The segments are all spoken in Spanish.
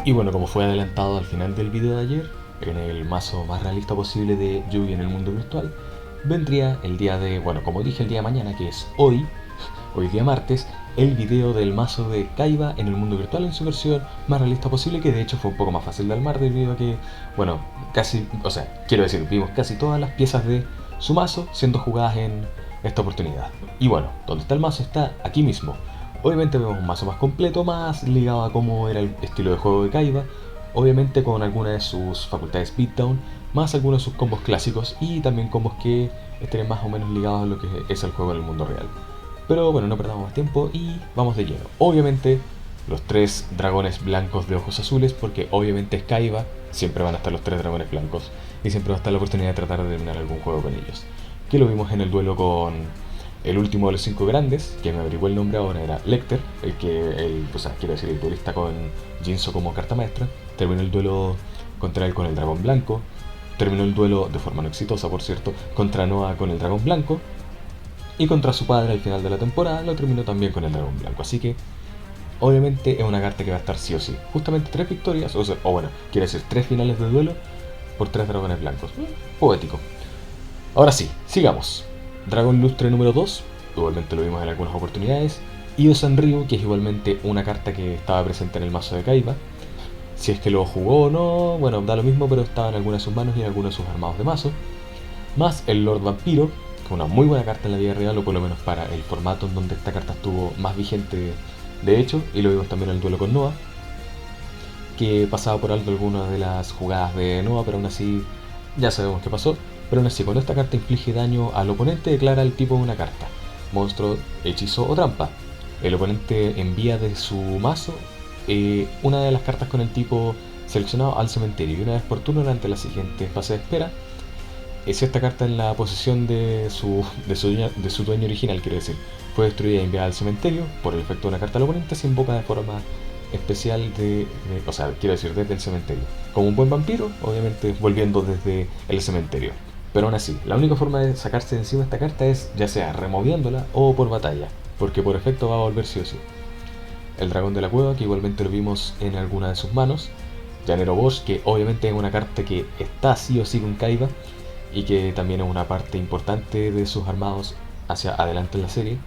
Y bueno, como fue adelantado al final del video de ayer, en el mazo más realista posible de Yugi en el mundo virtual, vendría el día de, bueno, como dije, el día de mañana, que es hoy día martes, el video del mazo de Kaiba en el mundo virtual en su versión más realista posible, que de hecho fue un poco más fácil de armar debido a que, bueno, casi, o sea, quiero decir, vimos casi todas las piezas de su mazo siendo jugadas en esta oportunidad. Y bueno, donde está el mazo está aquí mismo. Obviamente vemos un mazo más completo, más ligado a cómo era el estilo de juego de Kaiba, obviamente con algunas de sus facultades beatdown, más algunos de sus combos clásicos y también combos que estén más o menos ligados a lo que es el juego en el mundo real. Pero bueno, no perdamos más tiempo y vamos de lleno. Obviamente los tres dragones blancos de ojos azules, porque obviamente es Kaiba, siempre van a estar los tres dragones blancos y siempre va a estar la oportunidad de tratar de terminar algún juego con ellos. Que lo vimos en el duelo con el último de los cinco grandes, que me averiguó el nombre ahora, era Lecter, quiero decir, el duelista con Jinzo como carta maestra. Terminó el duelo contra él con el dragón blanco. Terminó el duelo, de forma no exitosa por cierto, contra Noah con el dragón blanco. Y contra su padre al final de la temporada lo terminó también con el dragón blanco. Así que, obviamente, es una carta que va a estar sí o sí. Justamente tres victorias, o bueno, quiere decir tres finales de duelo por tres dragones blancos. Poético. Ahora sí, sigamos. Dragón Lustre número 2, igualmente lo vimos en algunas oportunidades. Io Sanryu, que es igualmente una carta que estaba presente en el mazo de Kaiba. Si es que lo jugó o no, bueno, da lo mismo, pero estaba en algunas de sus manos y en algunos de sus armados de mazo. Más el Lord Vampiro, que es una muy buena carta en la vida real, o por lo menos para el formato en donde esta carta estuvo más vigente de hecho, y lo vimos también en el duelo con Noah, que pasaba por alto algunas de las jugadas de Noah, pero aún así ya sabemos qué pasó. Pero aún así, cuando esta carta inflige daño al oponente, declara el tipo de una carta: monstruo, hechizo o trampa. El oponente envía de su mazo una de las cartas con el tipo seleccionado al cementerio, y una vez por turno durante la siguiente fase de espera, si esta carta en la posesión de su dueño original, quiero decir, fue destruida y enviada al cementerio por el efecto de una carta al oponente, se invoca de forma especial quiero decir, desde el cementerio. Como un buen vampiro, obviamente volviendo desde el cementerio. Pero aún así, la única forma de sacarse de encima esta carta es ya sea removiéndola o por batalla, porque por efecto va a volver sí o sí. El dragón de la cueva, que igualmente lo vimos en alguna de sus manos. Llanero Bosch, que obviamente es una carta que está sí o sí con Kaiba y que también es una parte importante de sus armados hacia adelante en la serie.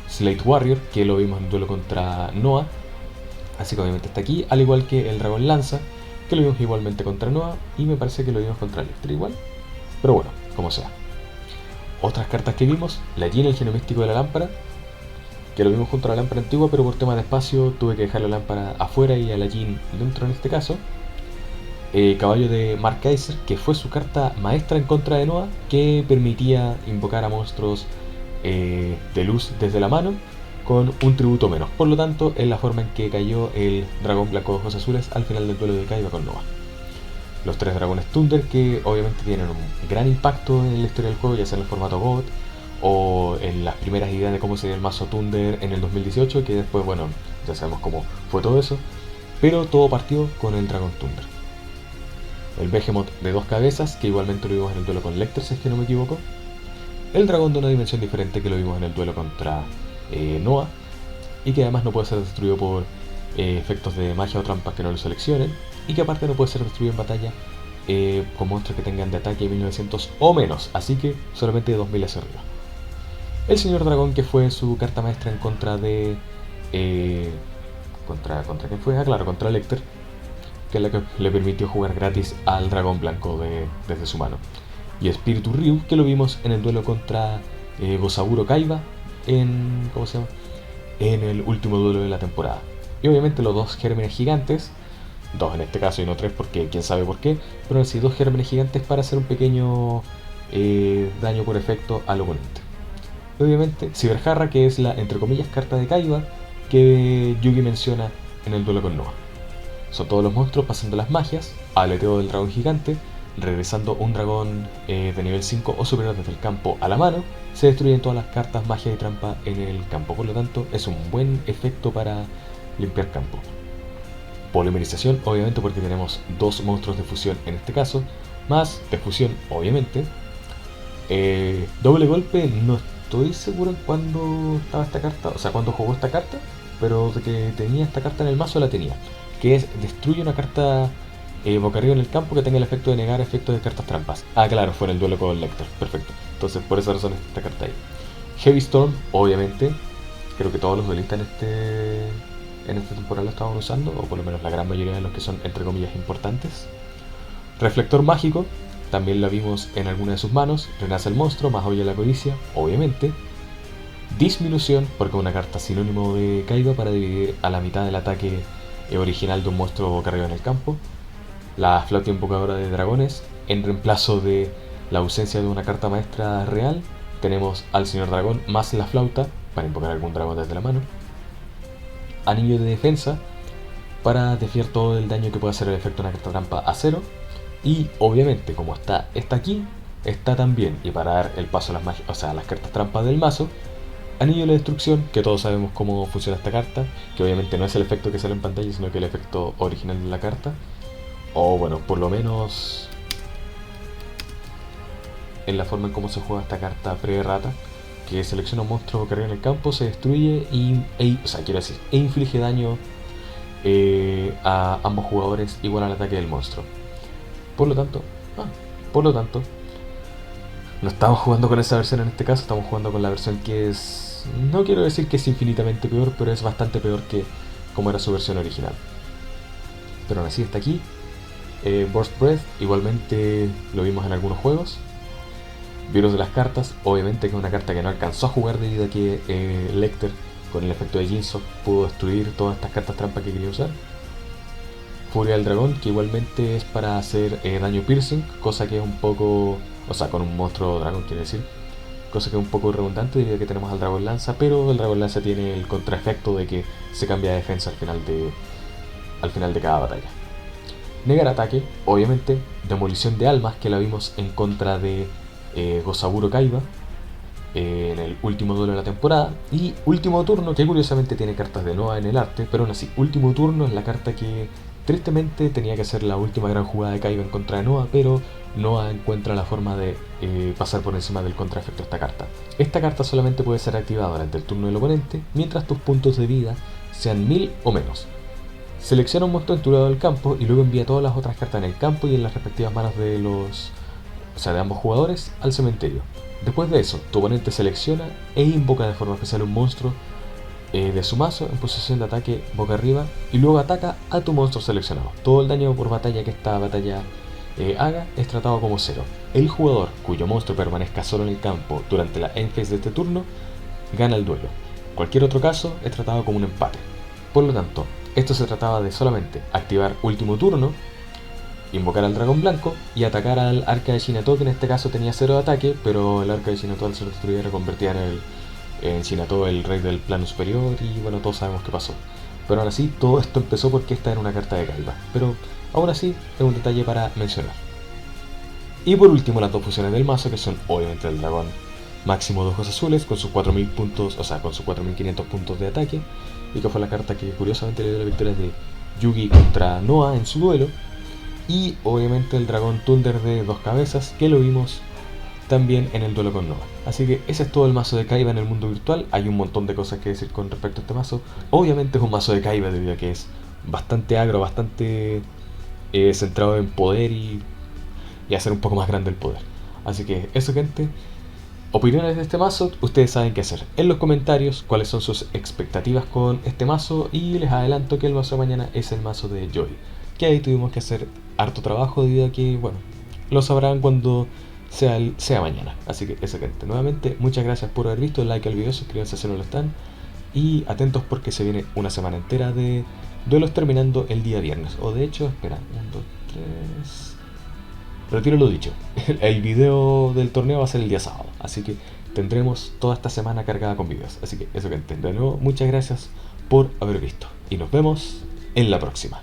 Slate Warrior, que lo vimos en duelo contra Noah, así que obviamente está aquí, al igual que el dragón Lanza, que lo vimos igualmente contra Noah, y me parece que lo vimos contra Lecter igual, pero bueno, como sea. Otras cartas que vimos: la Jin, el genio místico de la lámpara, que lo vimos junto a la lámpara antigua, pero por temas de espacio tuve que dejar la lámpara afuera y a la Jin dentro en este caso. Caballo de Mark Kaiser, que fue su carta maestra en contra de Noah, que permitía invocar a monstruos de luz desde la mano con un tributo menos. Por lo tanto, es la forma en que cayó el dragón blanco de ojos azules al final del duelo de Kaiba con Noah. Los tres dragones Thunder, que obviamente tienen un gran impacto en la historia del juego, ya sea en el formato GOT o en las primeras ideas de cómo sería el mazo Thunder en el 2018, que después, bueno, ya sabemos cómo fue todo eso, pero todo partió con el dragón Thunder. El Behemoth de dos cabezas, que igualmente lo vimos en el duelo con Lecter, si es que no me equivoco. El dragón de una dimensión diferente, que lo vimos en el duelo contra Noah, y que además no puede ser destruido por efectos de magia o trampas que no lo seleccionen, y que aparte no puede ser destruido en batalla con monstruos que tengan de ataque 1900 o menos, así que solamente de 2000 hacia arriba. El señor dragón, que fue su carta maestra en contra de... ¿Contra quién fue? Ah, claro, contra Lecter, que es la que le permitió jugar gratis al dragón blanco desde su mano. Y Espíritu Ryu, que lo vimos en el duelo contra Gosaburo Kaiba en el último duelo de la temporada. Y obviamente los dos gérmenes gigantes, dos en este caso y no tres porque quién sabe por qué, pero sí dos gérmenes gigantes para hacer un pequeño daño por efecto al oponente. Y obviamente Ciberjarra, que es la, entre comillas, carta de Kaiba que Yugi menciona en el duelo con Noah. Son todos los monstruos pasando las magias, aleteo del dragón gigante, regresando un dragón de nivel 5 o superior desde el campo a la mano. Se destruyen todas las cartas magia y trampa en el campo, por lo tanto es un buen efecto para limpiar campo. Polimerización, obviamente, porque tenemos dos monstruos de fusión en este caso, más de fusión, obviamente. Doble golpe, no estoy seguro en cuándo estaba esta carta, o sea, cuándo jugó esta carta, pero de que tenía esta carta en el mazo la tenía. que es destruye una carta boca arriba en el campo que tenga el efecto de negar efectos de cartas trampas. Ah, claro, fue en el duelo con Lecter, perfecto. Entonces por esa razón esta carta ahí. Heavy Storm, obviamente, creo que todos los duelistas en esta temporada lo estaban usando, o por lo menos la gran mayoría de los que son entre comillas importantes. Reflector mágico, también la vimos en alguna de sus manos. Renace el monstruo, más olla la codicia, obviamente. Disminución, porque es una carta sinónimo de Kaiba para dividir a la mitad del ataque original de un monstruo boca arriba en el campo. La flauta invocadora de dragones, en reemplazo de la ausencia de una carta maestra real, tenemos al señor dragón más la flauta para invocar algún dragón desde la mano. Anillo de defensa para desviar todo el daño que pueda hacer el efecto de una carta trampa a 0. Y obviamente, como está aquí, está también, y para dar el paso a las cartas trampas del mazo, Anillo de destrucción, que todos sabemos cómo funciona esta carta, que obviamente no es el efecto que sale en pantalla, sino que el efecto original de la carta. O bueno, por lo menos en la forma en cómo se juega esta carta pre-rata, que selecciona un monstruo boca arriba en el campo, se destruye e inflige daño a ambos jugadores igual al ataque del monstruo. Por lo tanto, no estamos jugando con esa versión en este caso, estamos jugando con la versión que es, no quiero decir que es infinitamente peor, pero es bastante peor que como era su versión original. Pero aún así está aquí. Burst Breath, igualmente lo vimos en algunos juegos. Virus de las cartas, obviamente que es una carta que no alcanzó a jugar debido a que Lecter, con el efecto de Jinsock, pudo destruir todas estas cartas trampa que quería usar. Furia del dragón, que igualmente es para hacer daño piercing, cosa que es un poco, con un monstruo dragón quiere decir, cosa que es un poco redundante debido a que tenemos al dragón lanza, pero el dragón lanza tiene el contraefecto de que se cambia de defensa al final de cada batalla. Negar ataque, obviamente. Demolición de almas, que la vimos en contra de Gosaburo Kaiba en el último duelo de la temporada. Y último turno, que curiosamente tiene cartas de Noah en el arte, pero aún así, último turno es la carta que tristemente tenía que ser la última gran jugada de Kaiba en contra de Noah, pero Noah encuentra la forma de pasar por encima del contraefecto de esta carta. Esta carta solamente puede ser activada durante el turno del oponente, mientras tus puntos de vida sean 1000 o menos. Selecciona un monstruo en tu lado del campo y luego envía todas las otras cartas en el campo y en las respectivas manos de de ambos jugadores al cementerio. Después de eso, tu oponente selecciona e invoca de forma especial un monstruo de su mazo en posición de ataque boca arriba y luego ataca a tu monstruo seleccionado. Todo el daño por batalla que esta batalla haga es tratado como 0. El jugador cuyo monstruo permanezca solo en el campo durante la end phase de este turno gana el duelo. Cualquier otro caso es tratado como un empate. Por lo tanto, esto se trataba de solamente activar último turno, invocar al dragón blanco y atacar al arca de Shinato, que en este caso tenía 0 de ataque, pero el arca de Shinato al ser destruida reconvertía en Shinato el rey del plano superior y bueno, todos sabemos qué pasó. Pero aún así, todo esto empezó porque esta era una carta de Kaiba, pero aún así es un detalle para mencionar. Y por último, las dos fusiones del mazo, que son obviamente el dragón máximo de ojos azules con sus 4000 puntos, con sus 4500 puntos de ataque, y que fue la carta que curiosamente le dio la victoria de Yugi contra Noah en su duelo. Y obviamente el dragón Thunder de 2 cabezas, que lo vimos también en el duelo con Noah. Así que ese es todo el mazo de Kaiba en el mundo virtual. Hay un montón de cosas que decir con respecto a este mazo. Obviamente es un mazo de Kaiba debido a que es bastante agro, bastante centrado en poder y hacer un poco más grande el poder. Así que eso, gente. Opiniones de este mazo, ustedes saben qué hacer en los comentarios, cuáles son sus expectativas con este mazo, y les adelanto que el mazo de mañana es el mazo de Joy, que ahí tuvimos que hacer harto trabajo debido a que, bueno, lo sabrán cuando sea mañana. Así que eso, gente, nuevamente muchas gracias por haber visto, like al video, suscríbanse si no lo están, y atentos porque se viene una semana entera de duelos terminando el día viernes, o de hecho, espera, 1, 2, 3... Retiro lo dicho, el video del torneo va a ser el día sábado, así que tendremos toda esta semana cargada con videos. Así que eso, gente, de nuevo, muchas gracias por haber visto y nos vemos en la próxima.